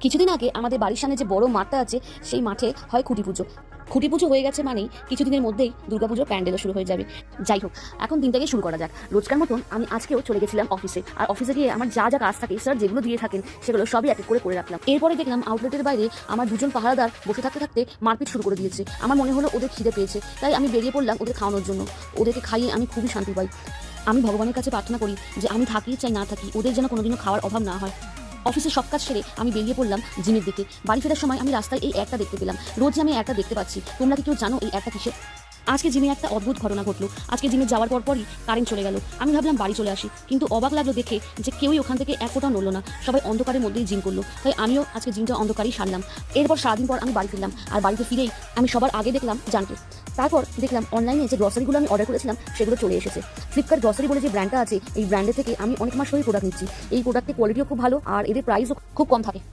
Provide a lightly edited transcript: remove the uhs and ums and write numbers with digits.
কিছুদিন আগে আমাদের বাড়ির সামনে যে বড় মাঠটা আছে সেই মাঠে হয় খুঁটি পুজো হয়ে গেছে মানেই কিছুদিনের মধ্যেই দুর্গাপুজোর প্যান্ডেলও শুরু হয়ে যাবে। যাই হোক, এখন দিনটাকে শুরু করা যাক। রোজকার মতন আমি আজকেও চলে গেছিলাম অফিসে, আর অফিসে গিয়ে আমার যা যা কাজ থাকে স্যার যেগুলো দিয়ে থাকেন সেগুলো সবই এক এক করে রাখলাম। এরপরে দেখলাম আউটলেটের বাইরে আমার দুজন পাহারাদার বসে থাকতে থাকতে মারপিট শুরু করে দিয়েছে। আমার মনে হলো ওদের খিদে পেয়েছে, তাই আমি বেরিয়ে পড়লাম ওদের খাওয়ানোর জন্য। ওদেরকে খাইয়ে আমি খুবই শান্তি পাই। আমি ভগবানের কাছে প্রার্থনা করি যে আমি থাকি চাই না থাকি ওদের যেন কোনোদিনও খাওয়ার অভাব না হয়। অফিসের সব কাজ সেরে আমি বেরিয়ে পড়লাম জিমের দিকে। বাড়ি ফেরার সময় আমি রাস্তায় এই একটা দেখতে পেলাম। রোজ আমি একটা দেখতে পাচ্ছি, তোমরা কি কেউ জানো এই একটা কিসের? আজকে জিমে একটা অদ্ভুত ঘটনা ঘটলো। আজকে জিমে যাওয়ার পরই কারেন্ট চলে গেল। আমি ভাবলাম বাড়ি চলে আসি, কিন্তু অবাক লাগলো দেখে যে কেউই ওখান থেকে এক ফোঁটাও নড়লো না। সবাই অন্ধকারের মধ্যেই জিম করলো, তাই আমিও আজকে জিমটা অন্ধকারেই সারলাম। এরপর সারাদিন পর আমি বাড়ি ফিরলাম, আর বাড়িতে ফিরেই আমি সবার আগে দেখলাম জানকে। তারপর দেখলাম অনলাইনে যে গ্রসারিগুলো আমি অর্ডার করেছিলাম সেগুলো চলে এসেছে। ফ্লিপকার্ট গ্রসারি বলে যে ব্র্যান্ডটা আছে, এই ব্র্যান্ডের থেকে আমি অনেক মাস ধরেই প্রোডাক্ট নিচ্ছি। এই প্রোডাক্টের কোয়ালিটিও খুব ভালো, আর এদের প্রাইসও খুব কম থাকে।